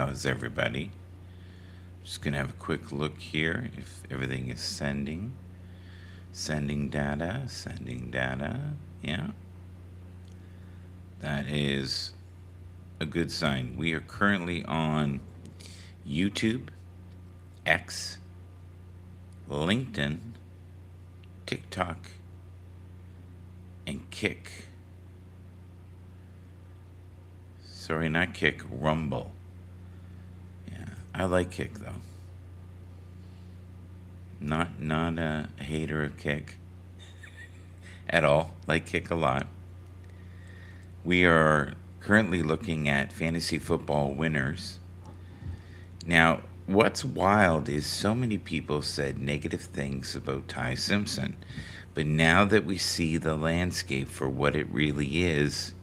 How's everybody? Just gonna have a quick look here if everything is sending. Sending data. Yeah. That is a good sign. We are currently on YouTube, X, LinkedIn, TikTok, and Kick. Sorry, not Kick, Rumble. Yeah, I like Kick though. Not a hater of Kick at all. Like Kick a lot. We are currently looking at fantasy football winners. Now, what's wild is so many people said negative things about Ty Simpson, but now that we see the landscape for what it really is,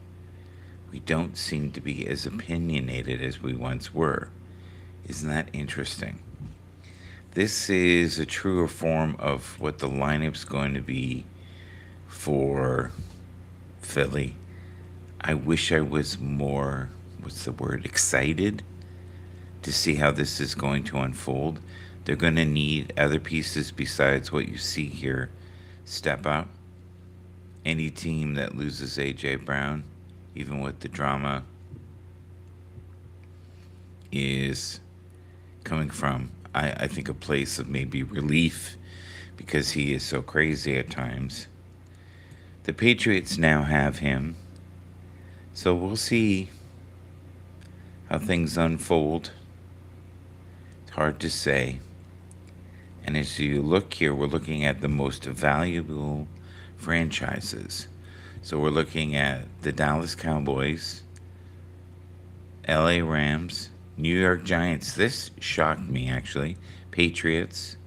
we don't seem to be as opinionated as we once were. Isn't that interesting? This is a truer form of what the lineup's going to be for Philly. I wish I was more, excited to see how this is going to unfold. They're going to need other pieces besides what you see here step up. Any team that loses A.J. Brown, even with the drama, is coming from, I think, a place of maybe relief because he is so crazy at times. The Patriots now have him, so we'll see how things unfold. It's hard to say. And as you look here, we're looking at the most valuable franchises. So we're looking at the Dallas Cowboys, LA Rams, New York Giants. This shocked me, actually. Patriots,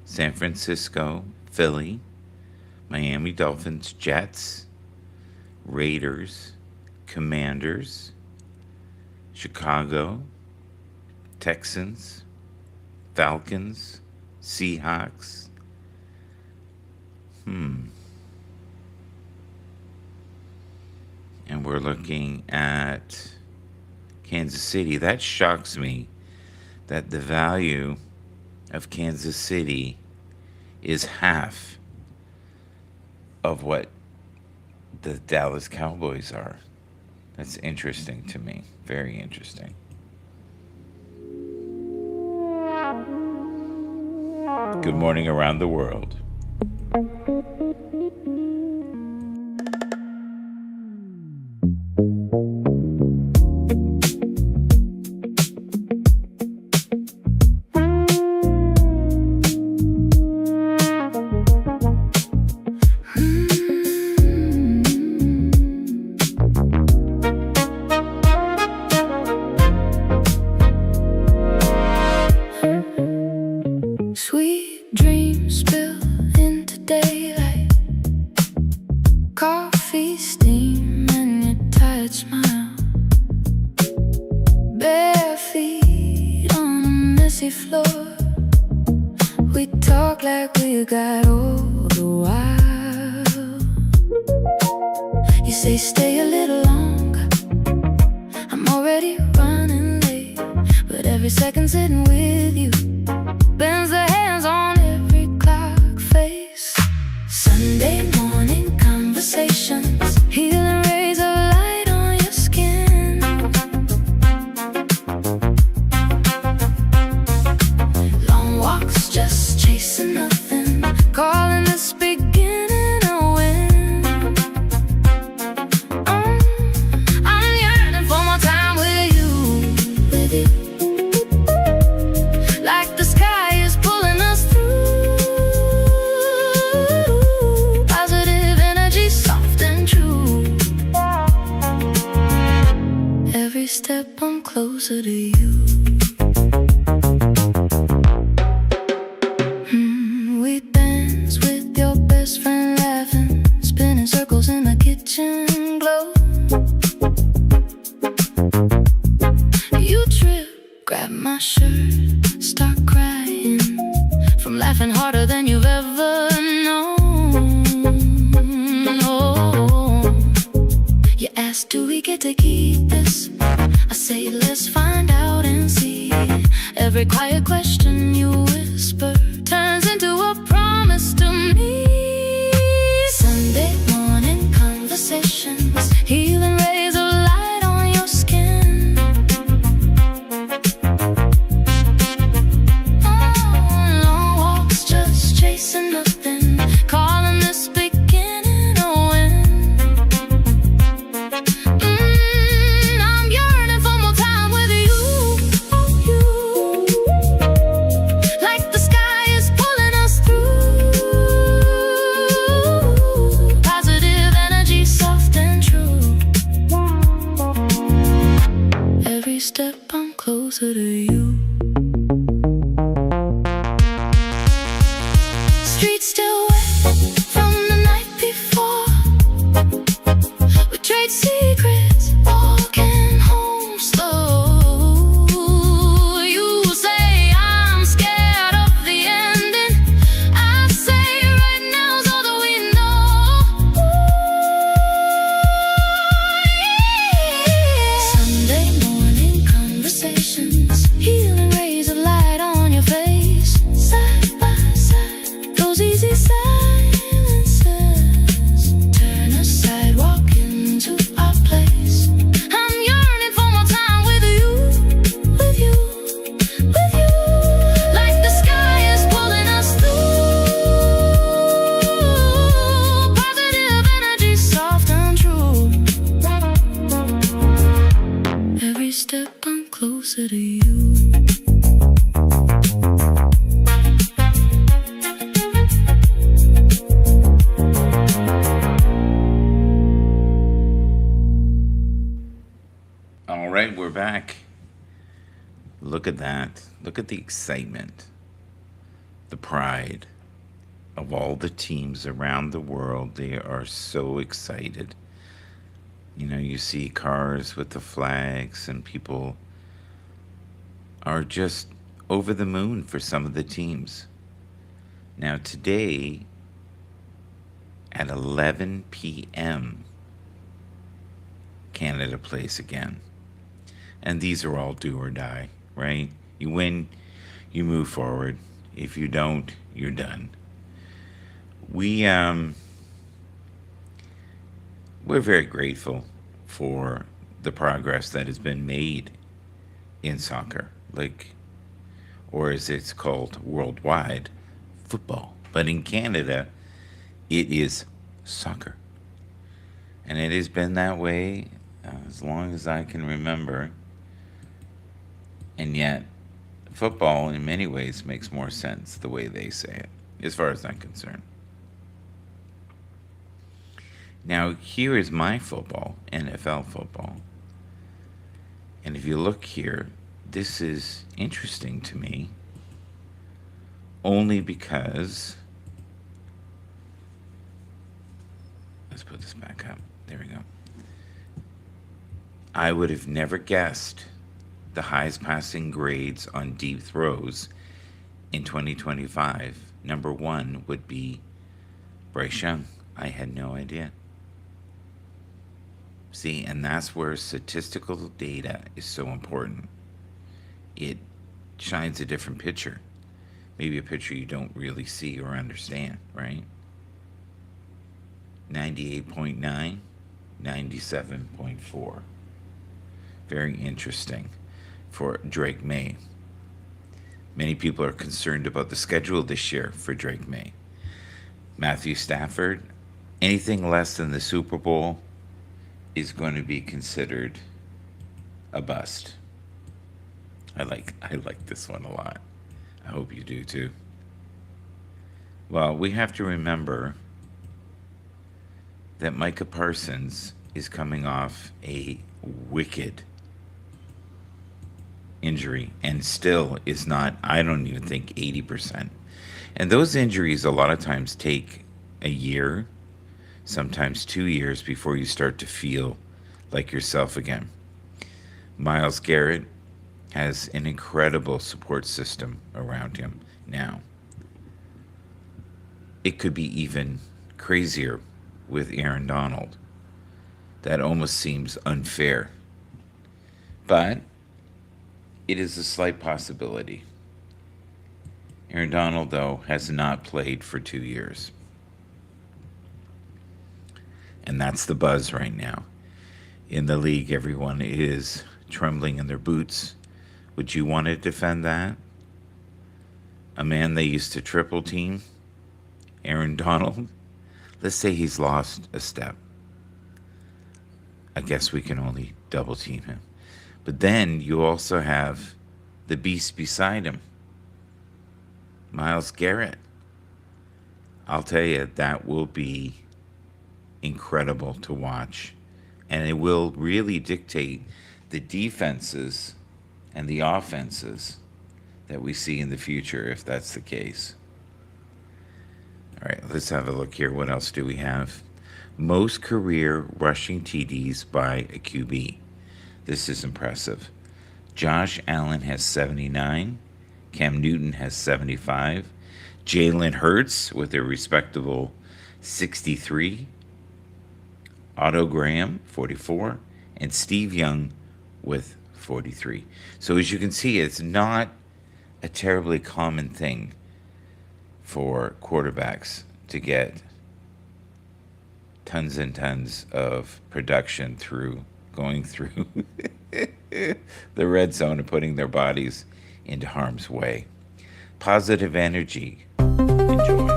San Francisco, Philly, Miami Dolphins, Jets, Raiders, Commanders, Chicago, Texans, Falcons, Seahawks. And we're looking at Kansas City. That shocks me that the value of Kansas City is half of what the Dallas Cowboys are. That's interesting to me. Very interesting. Good morning around the world. Sweet dreams spill into daylight, coffee steam and your tired smile, bare feet on a messy floor. We talk like we got all the while. You say stay a little longer, I'm already running late, but every second sitting with you bends the hands on every clock face. Sunday morning conversations, healing rays of light on your skin. Long walks just chasing nothing, calling this beginning a win. I'm yearning for more time with you. Like the sky is pulling us through. Positive energy, soft and true. Every step I'm closer to you. We dance with your best friend laughing, spinning circles in the kitchen glow. You trip, grab my shirt, start crying from laughing harder than you've ever known. Oh, you ask, do we get to keep this? I say, let's find out and Every quiet question you whisper turns into a promise to me. Sunday morning conversations, healing rays of light on your skin. Long walks just chasing nothing, calling this beginning a win. I'm yearning for more time with you, you. Like the sky is pulling us through. Positive energy, soft and true. Every step I'm closer to you. Streets still wet from the night before. We trade secrets, walking home slow. You say I'm scared of the ending. I say right now's all that we know. Sunday morning conversations, healing rays of light on your face. Side by side, those easy silences turn a sidewalk into our place. I'm yearning for more time with you, with you, with you. Like the sky is pulling us through. Positive energy, soft and true. Every step I'm closer to you. All right, we're back. Look at that. Look at the excitement, the pride of all the teams around the world. They are so excited. You know, you see cars with the flags, and people are just over the moon for some of the teams. Now, today at 11 p.m., Canada plays again. And these are all do or die, right? You win, you move forward. If you don't, you're done. We're very grateful for the progress that has been made in soccer, or as it's called worldwide, football. But in Canada, it is soccer. And it has been that way as long as I can remember. And yet, football in many ways makes more sense the way they say it, as far as I'm concerned. Now, here is my football, NFL football. And if you look here, this is interesting to me only because, let's put this back up. There we go. I would have never guessed the highest passing grades on deep throws in 2025. Number one would be Bryce Young. I had no idea. See, and that's where statistical data is so important. It shines a different picture. Maybe a picture you don't really see or understand, right? 98.9, 97.4. Very interesting for Drake May. Many people are concerned about the schedule this year for Drake May. Matthew Stafford, anything less than the Super Bowl is going to be considered a bust. I like this one a lot. I hope you do too. Well, we have to remember that Micah Parsons is coming off a wicked injury and still is not, I don't even think, 80%. And those injuries a lot of times take a year, sometimes 2 years before you start to feel like yourself again. Myles Garrett has an incredible support system around him now. It could be even crazier with Aaron Donald. That almost seems unfair. But it is a slight possibility. Aaron Donald, though, has not played for 2 years. And that's the buzz right now. In the league, everyone is trembling in their boots. Would you want to defend that? A man they used to triple team, Aaron Donald. Let's say he's lost a step. I guess we can only double team him. But then you also have the beast beside him, Myles Garrett. I'll tell you, that will be incredible to watch. And it will really dictate the defenses and the offenses that we see in the future if that's the case. All right, let's have a look here. What else do we have? Most career rushing TDs by a QB. This is impressive. Josh Allen has 79. Cam Newton has 75. Jalen Hurts with a respectable 63. Otto Graham, 44. And Steve Young with 43. So as you can see, it's not a terribly common thing for quarterbacks to get tons and tons of production through going through the red zone and putting their bodies into harm's way. Positive energy. Enjoy.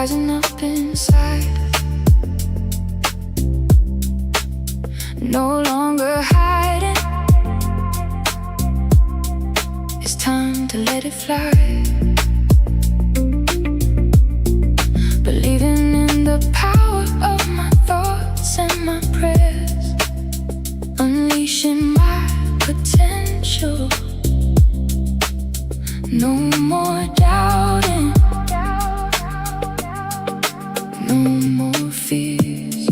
rising up inside. No longer hiding. It's time to let it fly. Believing in the power of my thoughts and my prayers, unleashing my potential. No more doubting, no more fears.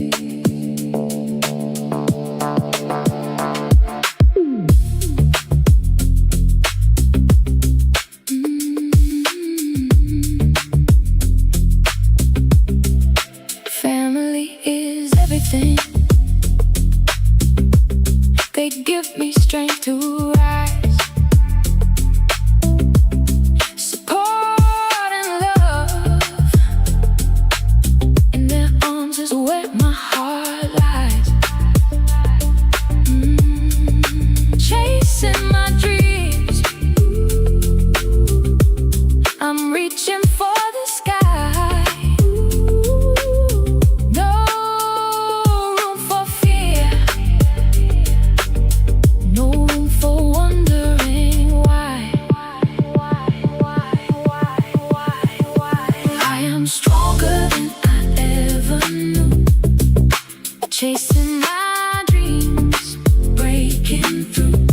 Family is everything. They give me strength to rise. Support and love. In their arms is where my heart lies. Chasing my dreams. I'm reaching for the sky. No room for fear. No room for wondering why. I am stronger than I ever knew. Chasing my dreams, breaking through.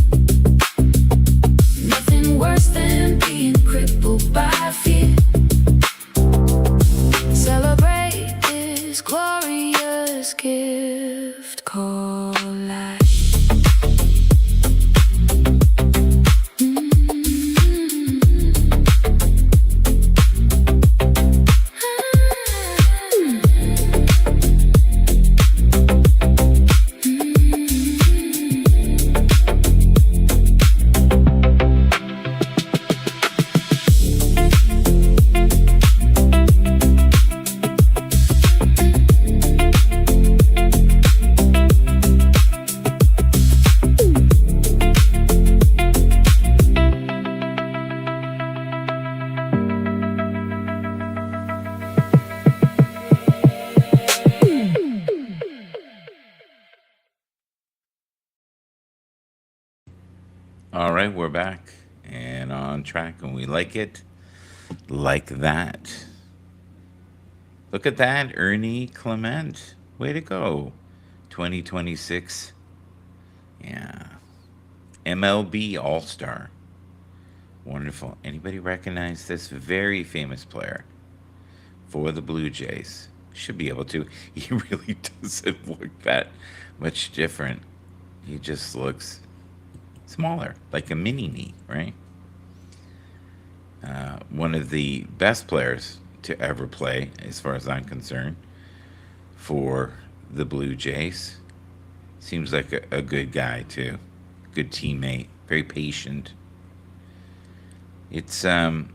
Nothing worse than being crippled by fear. Celebrate this glorious gift called life. All right, we're back and on track, and we like it like that. Look at that, Ernie Clement. Way to go. 2026. Yeah. MLB All Star. Wonderful. Anybody recognize this very famous player for the Blue Jays? Should be able to. He really doesn't look that much different. He just looks smaller, like a mini me, right? One of the best players to ever play, as far as I'm concerned, for the Blue Jays. Seems like a good guy too, good teammate, very patient. It's a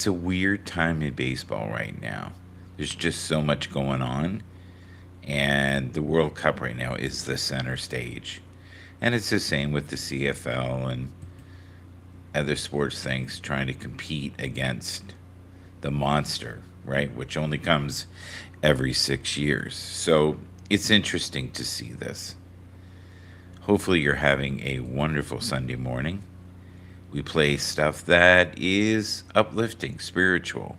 weird time in baseball right now. There's just so much going on, and the World Cup right now is the center stage. And it's the same with the CFL and other sports things trying to compete against the monster, right? Which only comes every 6 years. So it's interesting to see this. Hopefully you're having a wonderful Sunday morning. We play stuff that is uplifting, spiritual.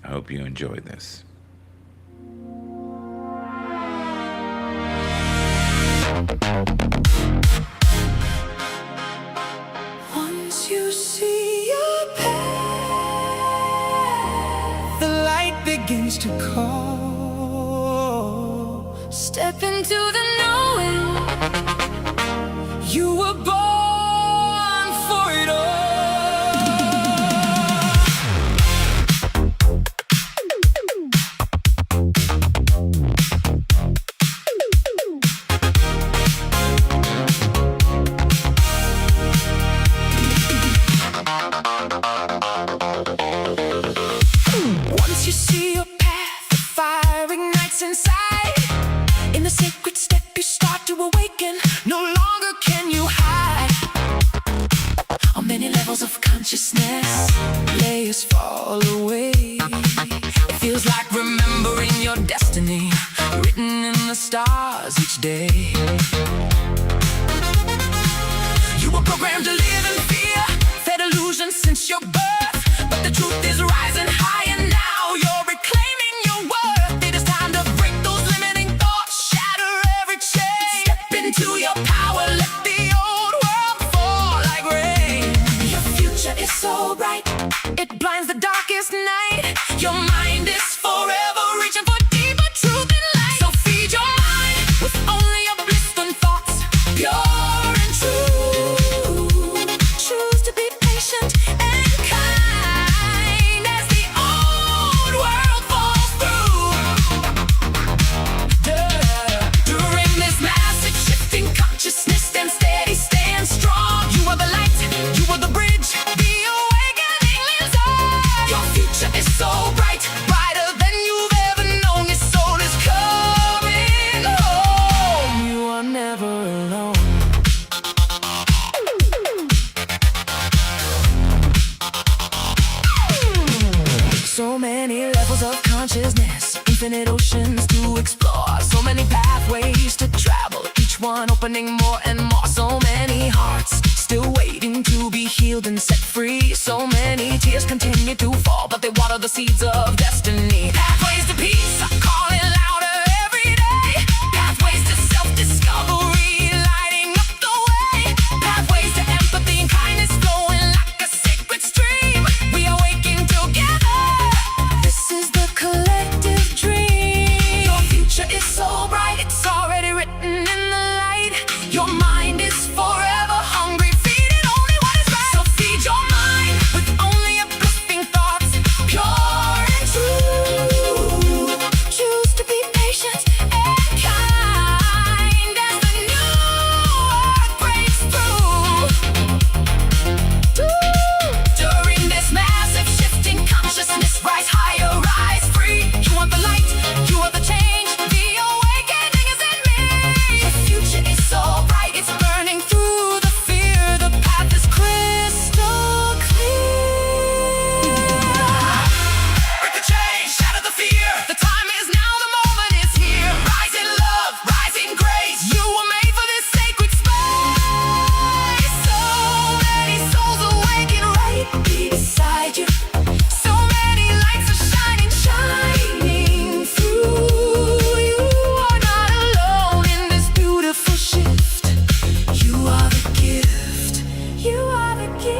I hope you enjoy this. Once you see your path, the light begins to call. Step into the knowing. You were born for it all. Once you see your path, the fire ignites inside. In the sacred step, you start to awaken. No longer can you hide. On many levels of consciousness, layers fall away. stars each day. You were programmed to live in fear, fed illusions since your birth. But the truth is rising high, and now you're reclaiming your worth. It is time to break those limiting thoughts, shatter every chain. Step into your power, let the old world fall like rain. Your future is so bright, it blinds the darkest night. Your mind is forever reaching for deeper truth and light. So feed your mind with only uplifting thoughts, pure and true. Choose to be patient and kind as the old world falls through. During this massive shifting consciousness, stand steady, stand strong. You are the light, you are the bridge, the awakening lives on. Your future is so bright, brighter than you've ever known. Your soul is coming home. You are never alone. So many levels of consciousness, infinite oceans to explore. So many pathways to travel, each one opening more and more. So many hearts still waiting to be healed and set free. So many tears continue to fall, but they water the seeds of destiny. Pathways to peace are calling louder every day. Pathways to self-discovery, lighting up the way. Pathways to empathy and kindness flowing like a sacred stream. We awaken together. This is the collective dream. Your future is so bright, it's already written in the light. Your mind is forever hungry, feeding only what is right. So feed your mind with only uplifting thoughts, pure and true. Choose to be patient and kind as the new earth breaks through. During this massive shifting consciousness, rise higher, rise free. You want the light, you are the change, the awakening is in me. The future is so bright, it's burning through the fear. The path is crystal clear. Break the chain, shatter the fear. The time is now, the moment is here. Rise in love, rise in grace. You were made for this sacred space. So many souls awaken right beside you. So many lights are shining, shining through. You are not alone in this beautiful shift. You are the gift. You are the gift.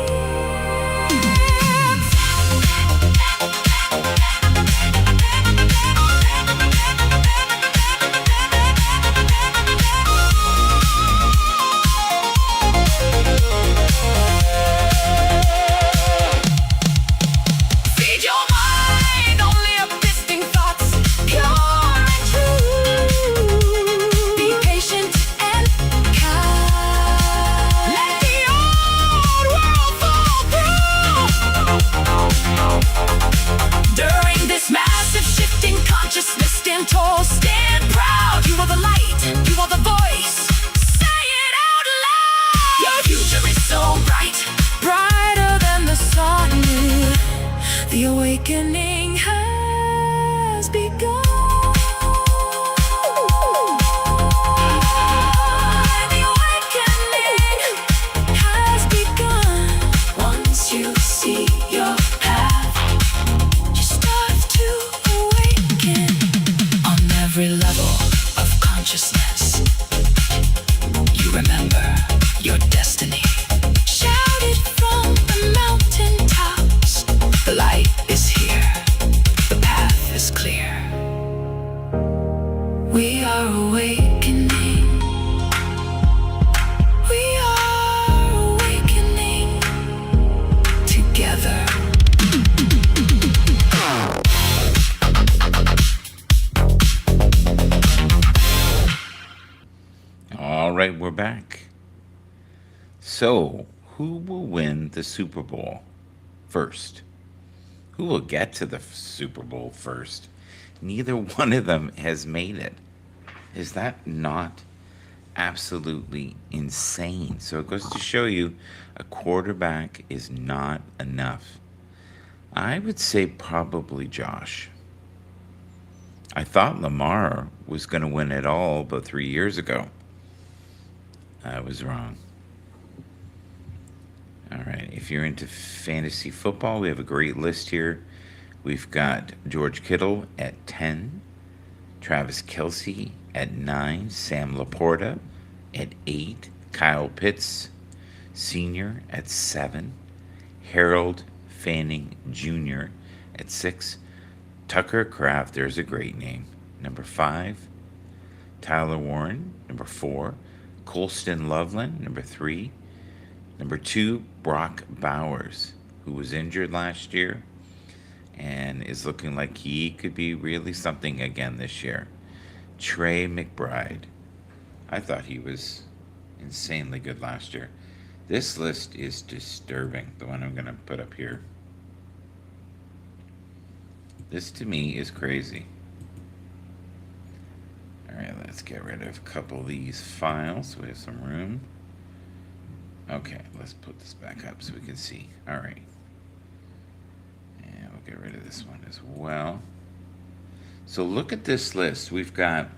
Feed your mind, only uplifting thoughts, pure and true. Be patient and kind. Let the old world fall through. During this massive shifting consciousness, stand tall, stand proud. You are the light, you are the voice. Say it out loud. Your future is so bright, brighter than the sun. The awakening has begun. The awakening has begun. Once you see your path, you start to awaken on every level of consciousness. You remember your destiny. Shout it from the mountaintops. The light is here. The path is clear. We are awakening. We are awakening together. All right, we're back. So, who will win the Super Bowl first? Who will get to the Super Bowl first? Neither one of them has made it. Is that not absolutely insane? So it goes to show you a quarterback is not enough. I would say probably Josh. I thought Lamar was going to win it all, but 3 years ago, I was wrong. All right, if you're into fantasy football, we have a great list here. We've got George Kittle at 10, Travis Kelce at 9, Sam Laporta at 8, Kyle Pitts Sr. at 7, Harold Fanning Jr. at 6, Tucker Kraft, there's a great name, number 5, Tyler Warren, number 4, Colston Loveland, number 3, number 2, Brock Bowers, who was injured last year and is looking like he could be really something again this year. Trey McBride, I thought he was insanely good last year. This list is disturbing, the one I'm going to put up here. This to me is crazy. All right, let's get rid of a couple of these files so we have some room. Okay, let's put this back up so we can see. All right. And we'll get rid of this one as well. So look at this list. We've got,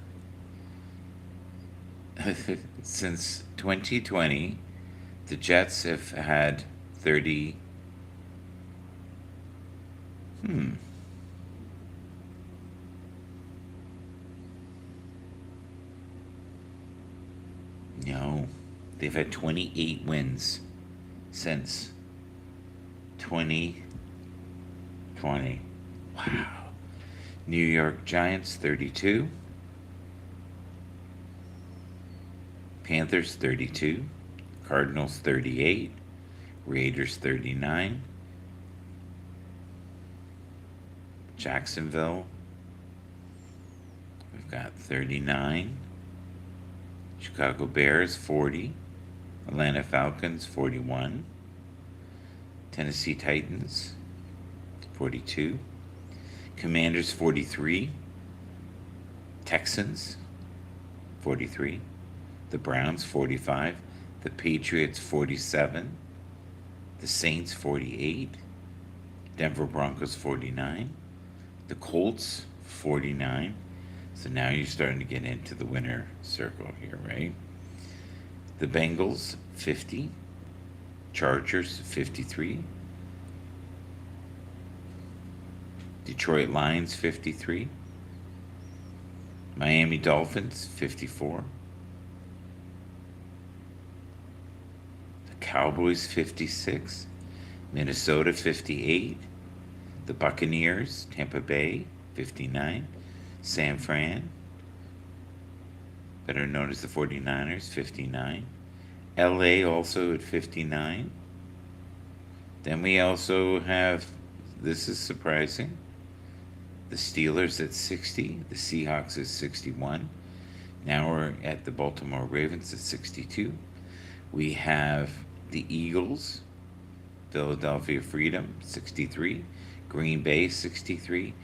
since 2020, the Jets have had 30. No, they've had 28 wins since 2020. Wow. New York Giants 32, Panthers 32, Cardinals 38, Raiders 39, Jacksonville, we've got 39, Chicago Bears 40, Atlanta Falcons 41, Tennessee Titans 42, Commanders 43, Texans 43, the Browns 45, the Patriots 47, the Saints 48, Denver Broncos 49, the Colts 49. So now you're starting to get into the winner circle here, right? The Bengals 50, Chargers 53, Detroit Lions 53, Miami Dolphins 54, the Cowboys 56, Minnesota 58, the Buccaneers, Tampa Bay 59, San Fran, better known as the 49ers, 59, LA also at 59. Then we also have, this is surprising, the Steelers at 60, the Seahawks at 61. Now we're at the Baltimore Ravens at 62. We have the Eagles, Philadelphia Freedom, 63. Green Bay, 63.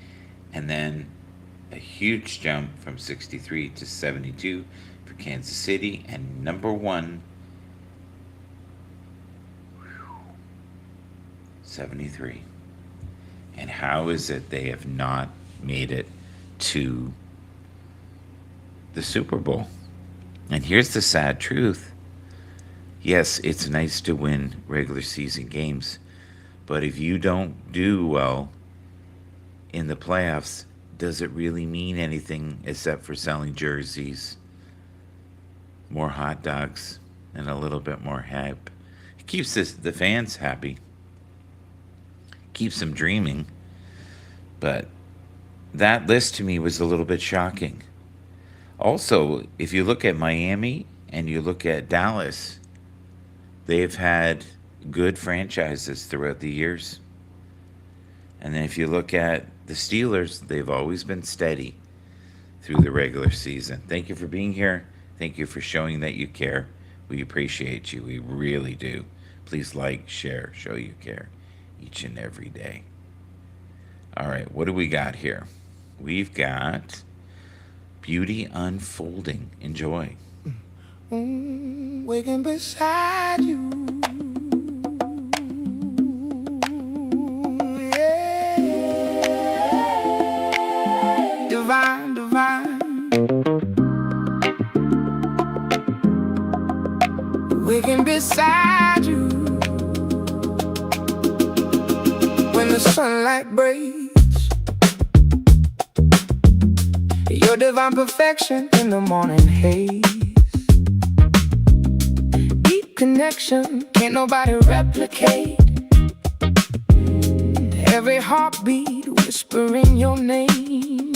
And then a huge jump from 63 to 72 for Kansas City. And number 1, 73. And how is it they have not made it to the Super Bowl? And here's the sad truth. Yes, it's nice to win regular season games, but if you don't do well in the playoffs, does it really mean anything except for selling jerseys, more hot dogs, and a little bit more hype? It keeps the fans happy, keeps them dreaming. But that list to me was a little bit shocking. Also, if you look at Miami and you look at Dallas, they've had good franchises throughout the years. And then if you look at the Steelers, they've always been steady through the regular season. Thank you for being here. Thank you for showing that you care. We appreciate you. We really do. Please like, share, show you care each and every day. All right, what do we got here? We've got Beauty Unfolding. Enjoy. Waking beside you. Yeah. Divine beside you. When the sunlight breaks, your divine perfection in the morning haze. Deep connection, can't nobody replicate. Every heartbeat whispering your name.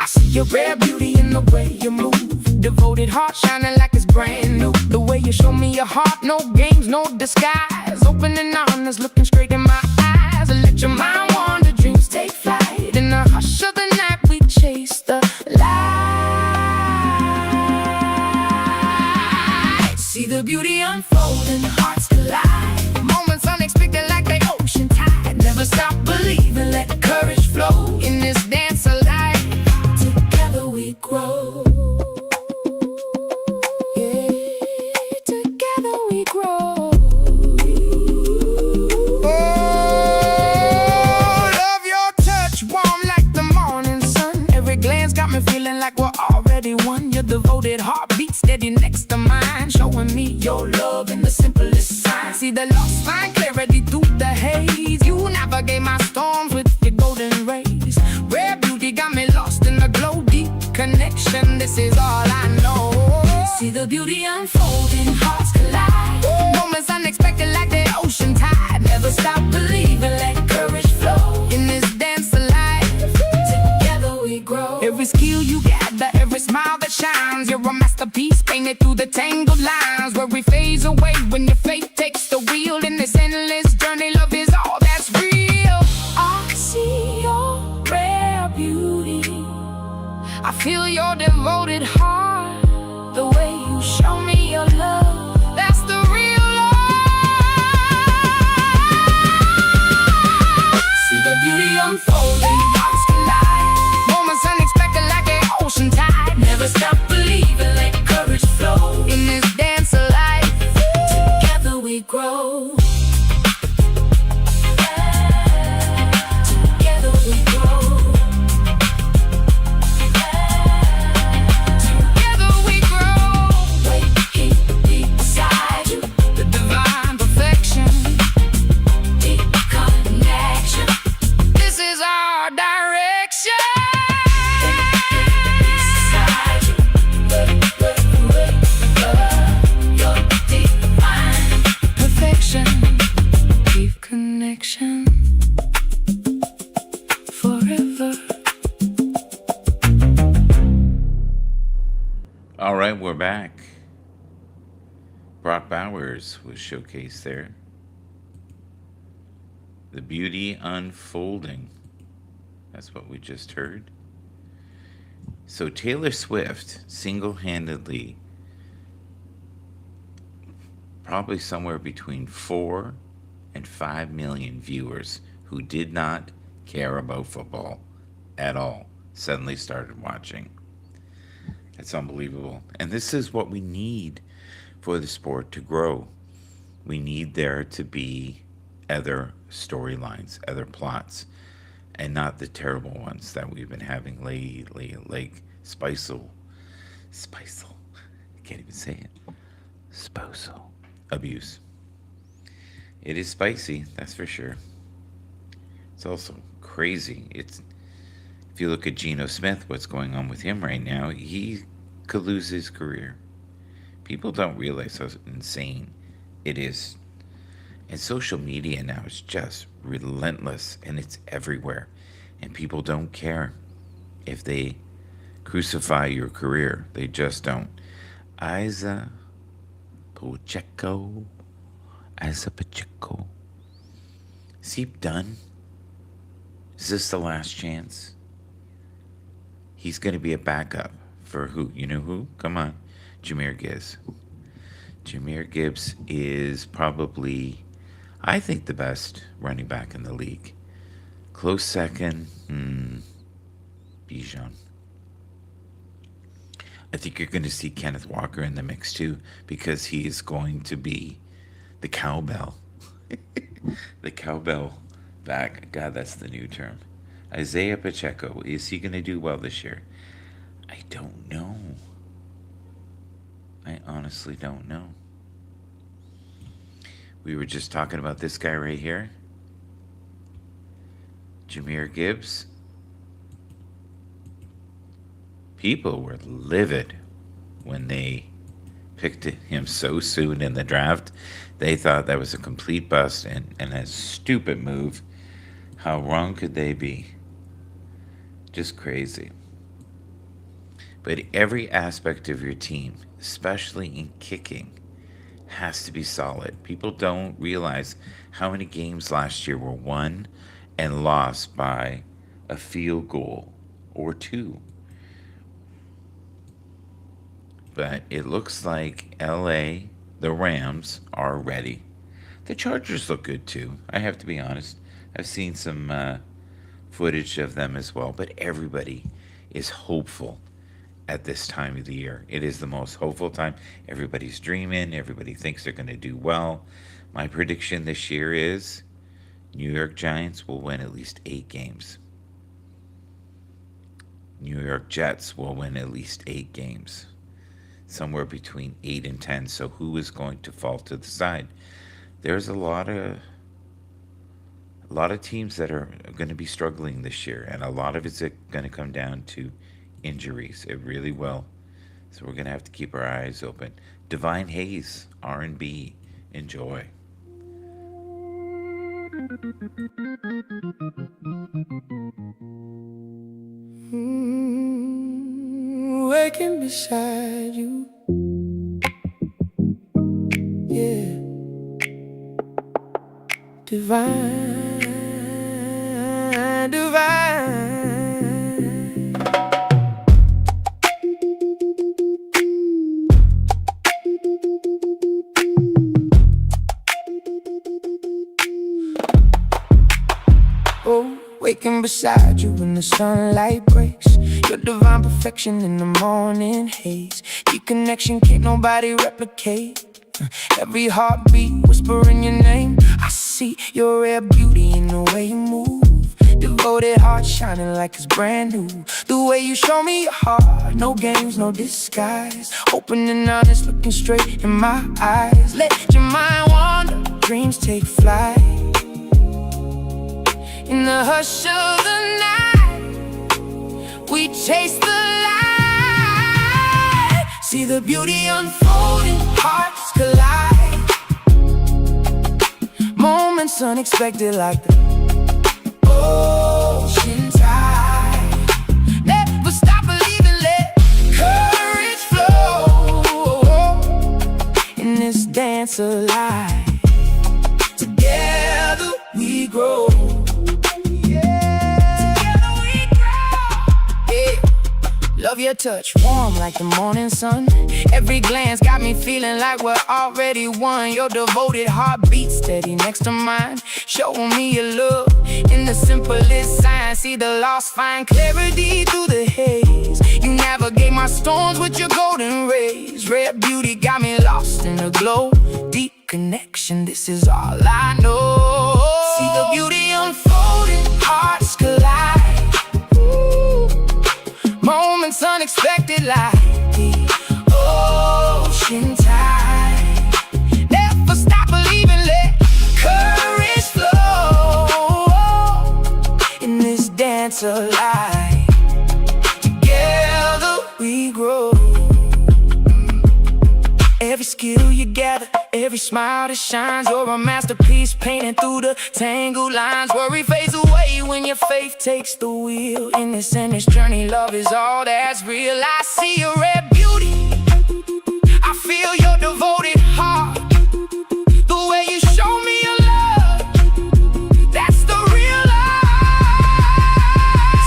I see your rare beauty in the way you move. Devoted heart shining like it's brand new. The way you show me your heart, no games, no disguise. Open and honest, looking straight in my eyes. Let your mind wander, dreams take flight. In the hush of the night we chase the light. See the beauty unfolding, hearts collide. Moments unexpected like the ocean tide. Never stop believing, let courage flow. In this dance of life, together we grow. Yeah, together we grow. Oh, love your touch, warm like the morning sun. Every glance got me feeling like we're already one. Your devoted heartbeat steady next to mine, showing me your love in the simplest sign. See the lost find clarity through the haze. You navigate my storms with your golden rays. Rare beauty got me lost in the glow. Deep connection, this is all I know. See the beauty unfolding, hearts collide. Moments unexpected like the ocean tide. Never stop believing, let courage flow. In this dance of life, together we grow. Every skill you gather, every smile that shines. You're a masterpiece painted through the tangled lines. Where we phase away when your faith takes the wheel. In this endless journey, love is all that's real. I see your rare beauty, I feel your devoted heart. The way you show me your love, that's the real love. See the beauty unfolding, hearts collide. Moments unexpected like an ocean tide. Never stop believing, let courage flow. In this dance of life, together we grow. Together we grow. Together we grow. Wait, keep beside you. The divine perfection, deep connection. This is our direction. Beside you. Your divine perfection, deep connection. Forever. All right, we're back. Brock Bowers was showcased there. The beauty unfolding. That's what we just heard. So Taylor Swift single-handedly, probably somewhere between 4 and 5 million viewers who did not care about football at all suddenly started watching. It's unbelievable. And this is what we need for the sport to grow. We need there to be other storylines, other plots, and not the terrible ones that we've been having lately, like spousal, I can't even say it, spousal abuse. It is spicy, that's for sure. It's also crazy. If you look at Geno Smith, what's going on with him right now, he could lose his career. People don't realize how insane it is. And social media now is just relentless, and it's everywhere. And people don't care if they crucify your career. They just don't. Isa Pacheco. Is he done? Is this the last chance? He's going to be a backup for who? You know who? Come on. Jahmyr Gibbs. Jahmyr Gibbs is probably, I think, the best running back in the league. Close second, Bijan. I think you're going to see Kenneth Walker in the mix too, because he is going to be the cowbell. The cowbell back. God, that's the new term. Isaiah Pacheco, is he going to do well this year? I don't know. I honestly don't know. We were just talking about this guy right here, Jahmyr Gibbs. People were livid when they picked him so soon in the draft. They thought that was a complete bust and a stupid move. How wrong could they be? Just crazy. But every aspect of your team, especially in kicking, has to be solid. People don't realize how many games last year were won and lost by a field goal or two. But it looks like LA, the Rams, are ready. The Chargers look good too, I have to be honest. I've seen some footage of them as well, but everybody is hopeful at this time of the year. It is the most hopeful time. Everybody's dreaming, everybody thinks they're going to do well. My prediction this year is New York Giants will win at least 8 games. New York Jets will win at least 8 games. Somewhere between 8 and 10. So who is going to fall to the side? There's a lot of teams that are going to be struggling this year, and a lot of it's going to come down to injuries. It really will. So we're going to have to keep our eyes open. Divine Hayes, R&B, enjoy. Waking beside you, yeah, divine, divine. Oh, waking beside you when the sunlight breaks. Your divine perfection in the morning haze. Deep connection can't nobody replicate. Every heartbeat whispering your name. I see your rare beauty in the way you move. Devoted heart shining like it's brand new. The way you show me your heart. No games, no disguise. Open and honest, looking straight in my eyes. Let your mind wander, dreams take flight. In the hush of the night, we chase the light. See the beauty unfolding, hearts collide. Moments unexpected like the ocean tide. Never stop believing, let courage flow. In this dance of life, together we grow. Love your touch, warm like the morning sun. Every glance got me feeling like we're already one. Your devoted heart beats steady next to mine, showing me your love in the simplest signs. See the lost, find clarity through the haze. You navigate my storms with your golden rays. Rare beauty got me lost in the glow. Deep connection, this is all I know. See the beauty unfolding, hearts collide. Moments unexpected like the ocean tide. Never stop believing, let courage flow. In this dance of life, together we grow. Every skill you gather, every smile that shines. You're a masterpiece painting through the tangled lines. Worry fades away when your faith takes the wheel. In this endless journey, love is all that's real. I see your rare beauty, I feel your devoted heart. The way you show me your love, that's the real life.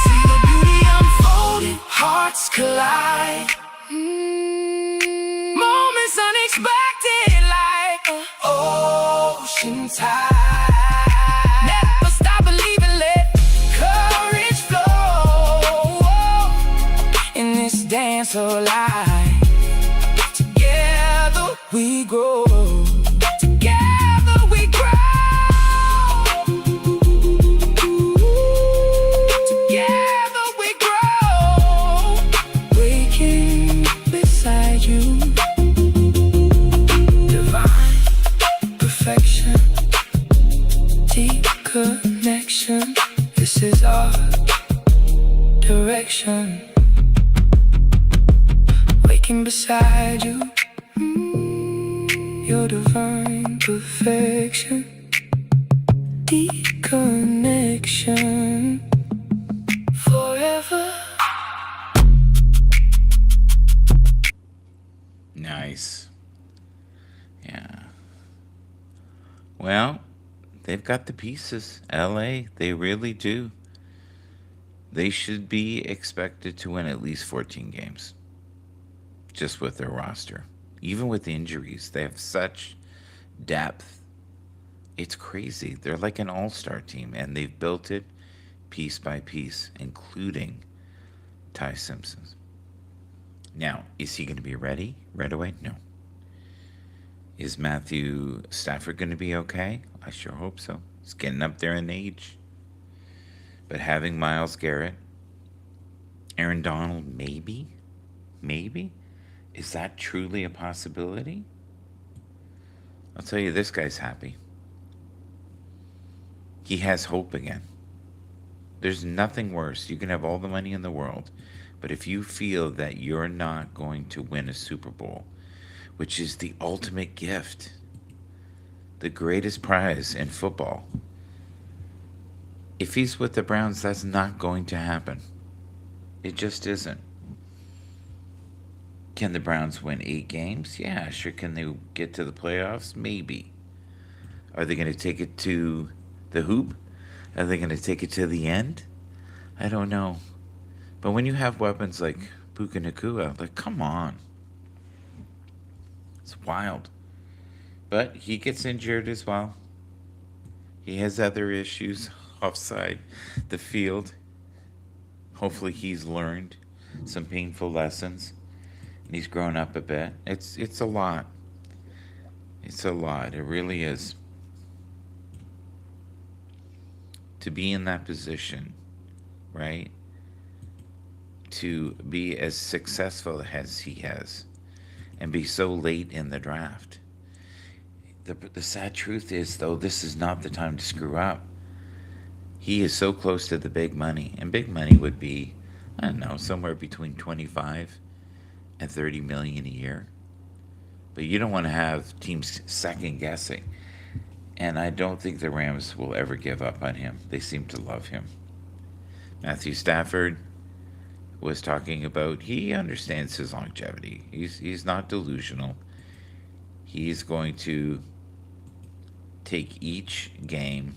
See the beauty unfolding, hearts collide. Moments unexpected like an ocean tide. Never stop believing, let courage flow. In this dance of life, together we grow. Together we grow. Together we grow. Waking beside you, divine perfection. connection. Waking beside you, your divine perfection. Deep connection forever. Nice. Yeah. Well, they've got the pieces. LA, they really do. They should be expected to win at least 14 games just with their roster. Even with injuries, they have such depth. It's crazy. They're like an all-star team, and they've built it piece by piece, including Ty Simpson. Now, is he going to be ready right away? No. Is Matthew Stafford going to be okay? I sure hope so. He's getting up there in age. But having Myles Garrett, Aaron Donald, maybe? Is that truly a possibility? I'll tell you, this guy's happy. He has hope again. There's nothing worse. You can have all the money in the world, but if you feel that you're not going to win a Super Bowl, which is the ultimate gift, the greatest prize in football, if he's with the Browns, that's not going to happen. It just isn't. Can the Browns win 8 games? Yeah, sure. Can they get to the playoffs? Maybe. Are they going to take it to the hoop? Are they going to take it to the end? I don't know. But when you have weapons like Puka Nacua, like, come on. It's wild. But he gets injured as well. He has other issues offside the field. Hopefully he's learned some painful lessons and he's grown up a bit. It's a lot. It's a lot. It really is. To be in that position, right? To be as successful as he has and be so late in the draft. The sad truth is, though, this is not the time to screw up. He is so close to the big money, and big money would be, I don't know, somewhere between 25 and 30 million a year. But you don't want to have teams second guessing. And I don't think the Rams will ever give up on him. They seem to love him. Matthew Stafford was talking about, he understands his longevity. He's not delusional. He's going to take each game,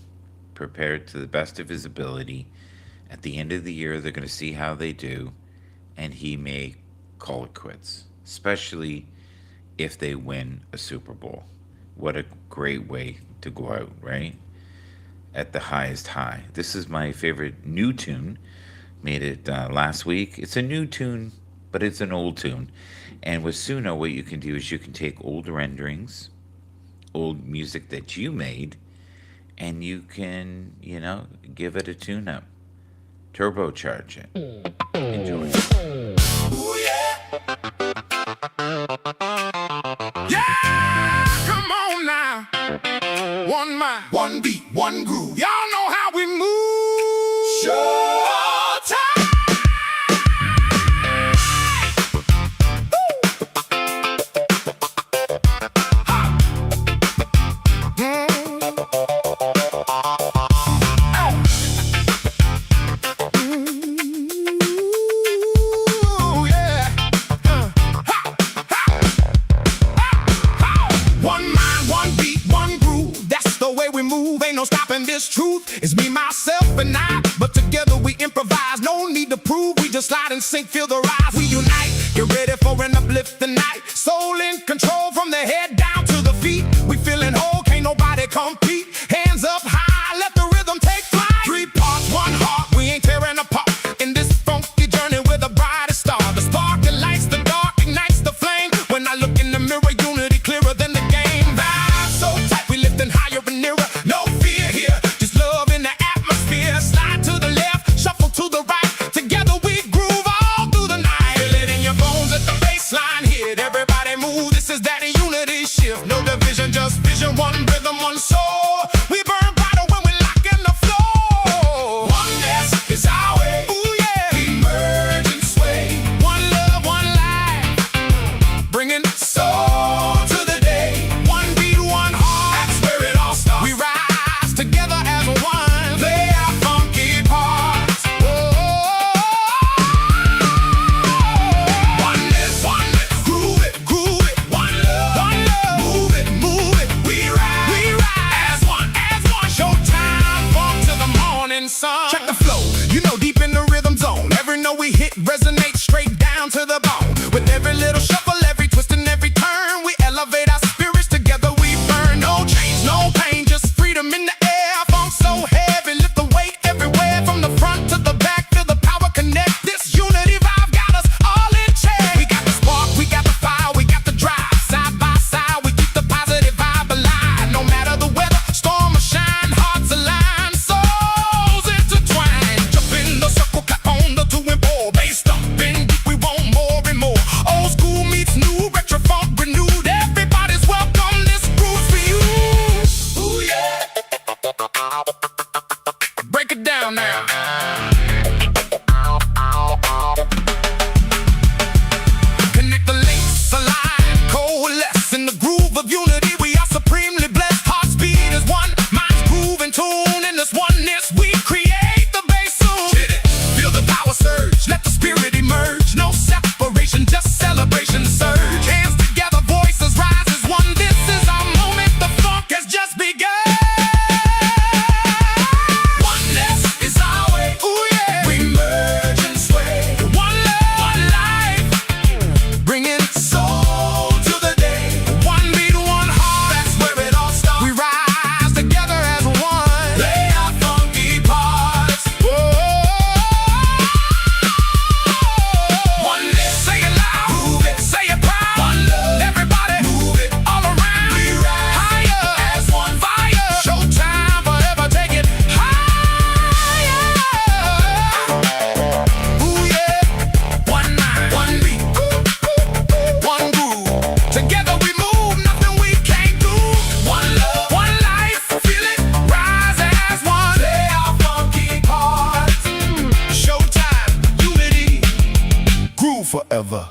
prepare it to the best of his ability. At the end of the year, they're going to see how they do, and he may call it quits, especially if they win a Super Bowl. What a great way to go out, right? At the highest high. This is my favorite new tune. Made it last week. It's a new tune, but it's an old tune. And with Suno, what you can do is you can take old renderings, old music that you made, and you can, give it a tune-up. Turbocharge it. Enjoy. Ooh, yeah. Yeah, come on now. One mind, one beat, one groove. Y'all know how we move. Showtime. This truth is me, myself, and I. But together we improvise. No need to prove. We just slide and sink, feel the rise. We unite. Get ready for an uplifting night. Soul in control from the head down to the feet. We feeling whole. Can't nobody compete. Hands up high. Let the rhythm take flight. 3 parts, 1 heart. We ain't tearing apart. In this funky journey, we're the brightest star. The spark that lights the dark, ignites the flame. When I look in the mirror, unity clearer than the game. Vibe so tight. We lifting higher and nearer. No fear here. Slide to the left, shuffle to the right. Together we groove all through the night. Feel it in your bones at the baseline hit. Everybody move, this is that unity shift. No division, just vision, one rhythm, one soul. We burn brighter when we lock in the flow. Oneness is our way. Ooh, yeah. We merge. down to the bone. With every little shuffle, every twist and every turn, we elevate our spirits together, we burn. No change, no pain, just freedom in the air. Funk so heavy, lift the weight everywhere. From the front to the back, feel the power connect. This unity vibe got us all in check. We got the spark, we got the fire, we got the drive. Side by side, we keep the positive vibe alive. No matter the weather, storm or shine, hearts align, souls intertwine. Jump in the circle, clap on the 2 and 4. Bass thumping, we want more and more. Old school meets new, retro funk renewed. Everybody's welcome, this groove's for you. Ooh yeah. Break it down now. Connect the links, align, coalesce in the groove of unity. We are supremely blessed. Heart speed is one, mind's groove and tune. In this oneness, we create the bass soon. Feel the power surge, let the spirit emerge. No separation, just celebration surge. Hands together, voices rise as one. This is our moment, the funk has just begun. Oneness is our way. Ooh yeah. We merge and sway. One love, one life, bringing soul to the day. One beat, one heart, that's where it all starts. We rise together as one. Play our funky parts. Oneness, say it loud, move it, say it proud. One love, everybody, move it all around. We rise higher as one fire. Showtime, forever take it higher. Ooh yeah. One mind, one beat, one groove. Together we move, nothing we can't do. One love, one life, feel it, rise as one. Play our funky parts. Showtime, unity, groove forever.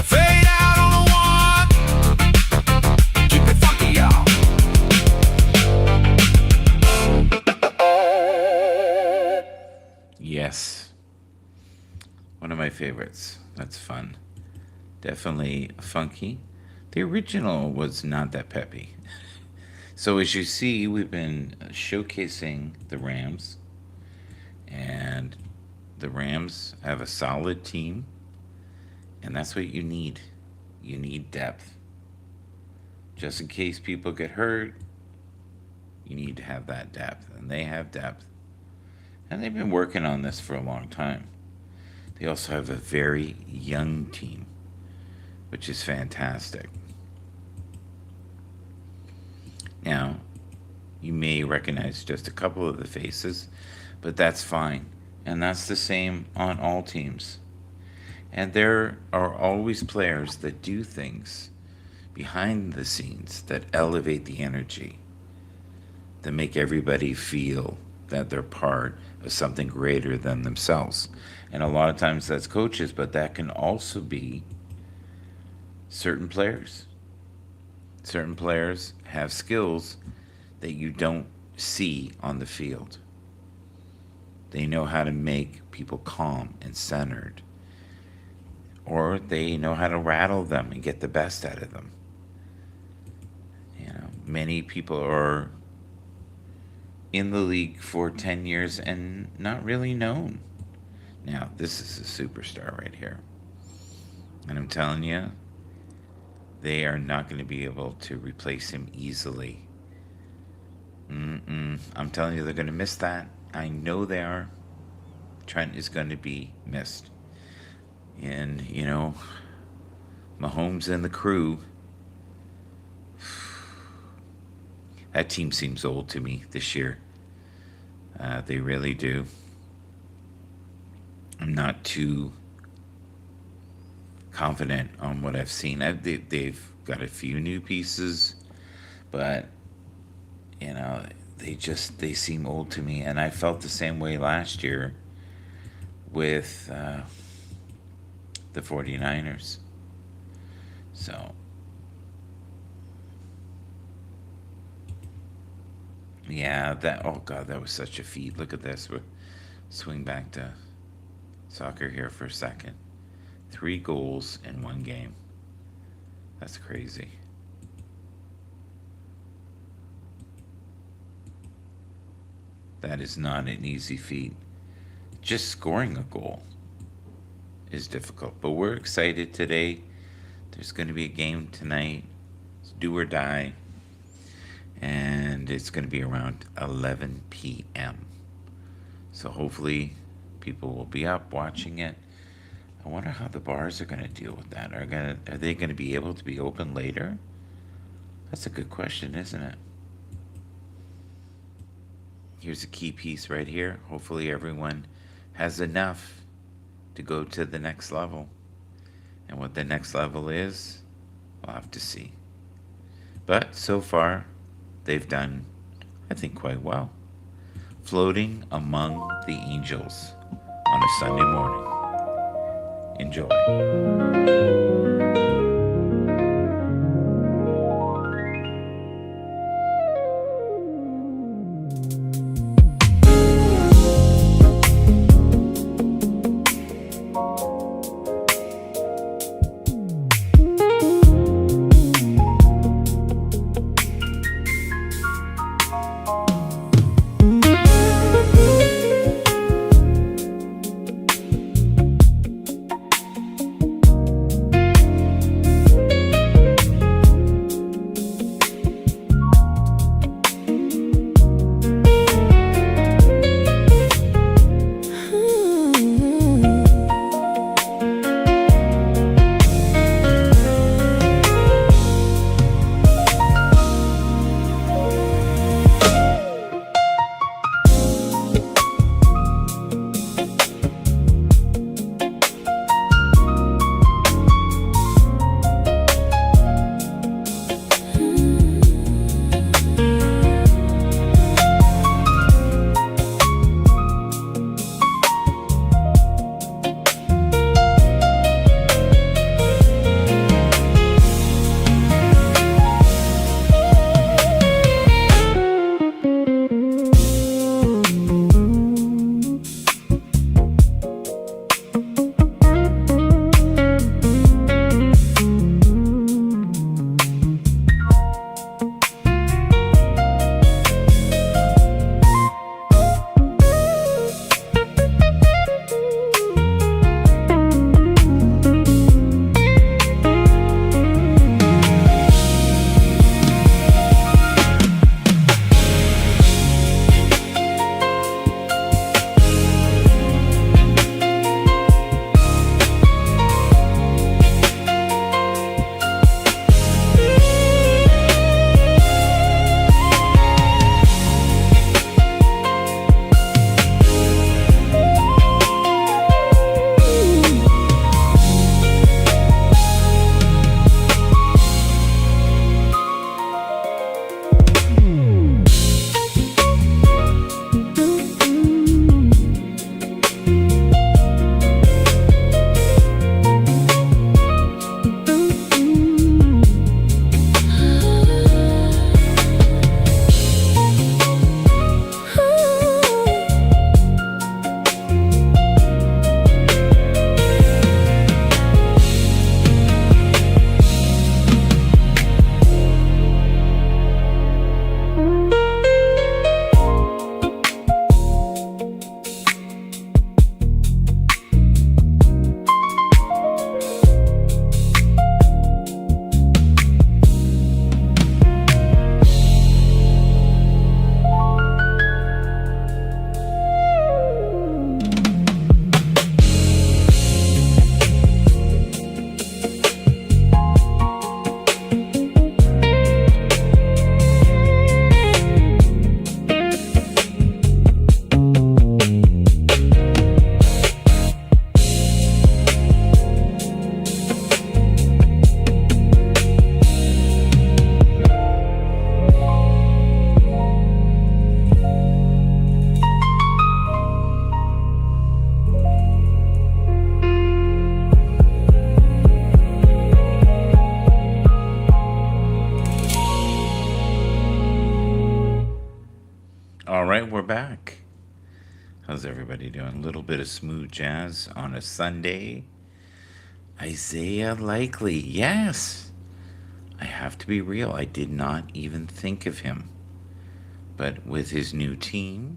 Fade out on the one. Keep it funky, y'all. Yes. One of my favorites. That's fun. Definitely funky. The original was not that peppy. So as you see, we've been showcasing the Rams, and the Rams have a solid team, and that's what you need. You need depth. Just in case people get hurt, you need to have that depth, and they have depth. And they've been working on this for a long time. They also have a very young team, which is fantastic. Now, you may recognize just a couple of the faces, but that's fine. And that's the same on all teams. And there are always players that do things behind the scenes that elevate the energy, that make everybody feel that they're part of something greater than themselves. And a lot of times that's coaches, but that can also be certain players. Certain players have skills that you don't see on the field. They know how to make people calm and centered, or they know how to rattle them and get the best out of them. You know, many people are in the league for 10 years and not really known. Now, this is a superstar right here. And I'm telling you, they are not going to be able to replace him easily. I'm telling you, they're going to miss that. I know they are. Trent is going to be missed. And, you know, Mahomes and the crew, that team seems old to me this year. They really do. I'm not too confident on what I've seen. They've got a few new pieces, but, you know, they seem old to me. And I felt the same way last year with the 49ers. So, yeah, oh God, that was such a feat. Look at this. We'll swing back to soccer here for a second. 3 goals in 1 game. That's crazy. That is not an easy feat just scoring a goal is difficult. But we're excited today. There's going to be a game tonight. It's do or die. And it's going to be around 11 p.m. So hopefully people will be up watching it. I wonder how the bars are going to deal with that. Are they going to be able to be open later? That's a good question, isn't it? Here's a key piece right here. Hopefully everyone has enough to go to the next level. And what the next level is, we'll have to see. But so far, they've done, I think, quite well. Floating among the angels on a Sunday morning. Enjoy. All right, we're back. How's everybody doing? A little bit of smooth jazz on a Sunday. Isaiah Likely, yes. I have to be real. I did not even think of him. But with his new team,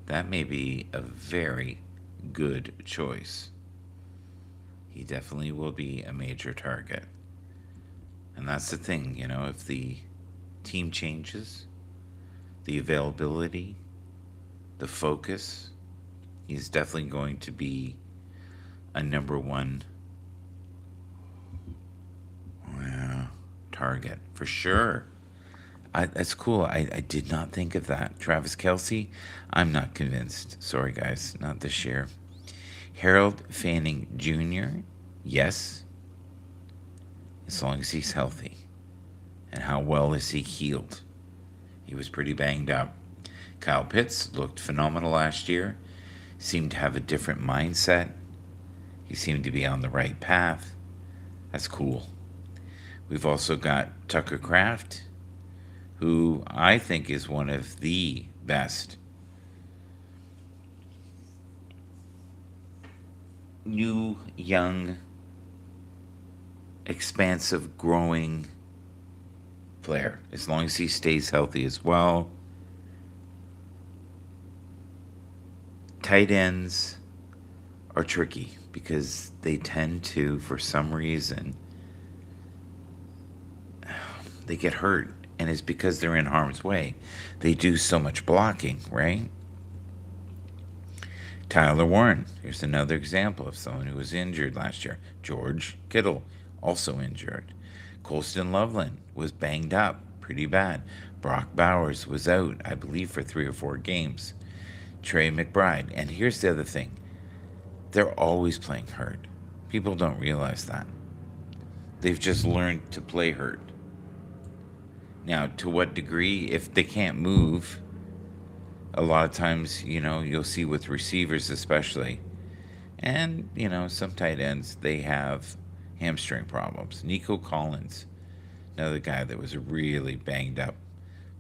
That may be a very good choice. He definitely will be a major target. And that's the thing, if the team changes, the availability, the focus, he's definitely going to be a number one target for sure. That's cool. I did not think of that. Travis Kelsey, I'm not convinced. Sorry, guys, not this year. Harold Fanning Jr., yes, as long as he's healthy. And how well is he healed? He was pretty banged up. Kyle Pitts looked phenomenal last year, seemed to have a different mindset. He seemed to be on the right path. That's cool. We've also got Tucker Kraft, who I think is one of the best new, young, expansive, growing player, as long as he stays healthy as well. Tight ends are tricky because they tend to, for some reason, they get hurt. And it's because they're in harm's way. They do so much blocking, right? Tyler Warren, here's another example of someone who was injured last year. George Kittle, also injured. Colston Loveland was banged up pretty bad. Brock Bowers was out, I believe, for 3 or 4 games. Trey McBride. And here's the other thing, they're always playing hurt. People don't realize that. They've just learned to play hurt. Now, to what degree? If they can't move, a lot of times, you'll see with receivers especially, and, some tight ends, they have hamstring problems. Nico Collins, another guy that was really banged up,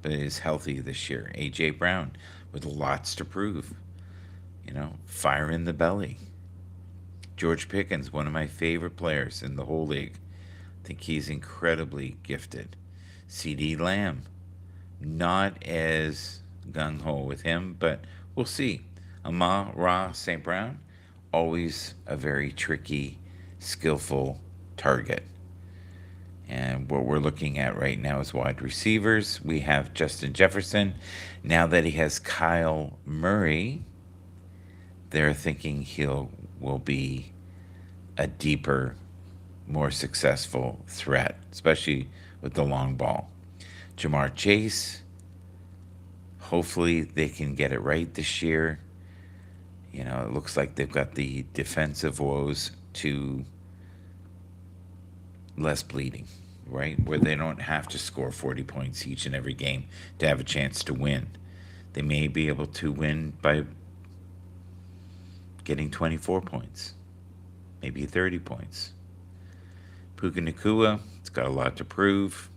but is healthy this year. A.J. Brown, with lots to prove. Fire in the belly. George Pickens, one of my favorite players in the whole league. I think he's incredibly gifted. C.D. Lamb, not as gung-ho with him, but we'll see. Amon-Ra St. Brown, always a very tricky, skillful target. And what we're looking at right now is wide receivers. We have Justin Jefferson. Now that he has Kyle Murray, they're thinking will be a deeper, more successful threat, especially with the long ball. Jamar Chase, hopefully they can get it right this year. It looks like they've got the defensive woes to less bleeding, right? Where they don't have to score 40 points each and every game to have a chance to win. They may be able to win by getting 24 points, maybe 30 points. Puka Nacua, it's got a lot to prove.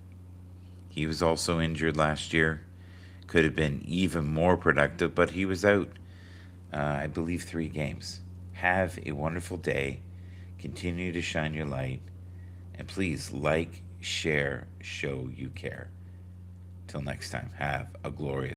He was also injured last year. Could have been even more productive, but he was out, I believe, 3 games. Have a wonderful day. Continue to shine your light. And please like, share, show you care. Till next time, have a glorious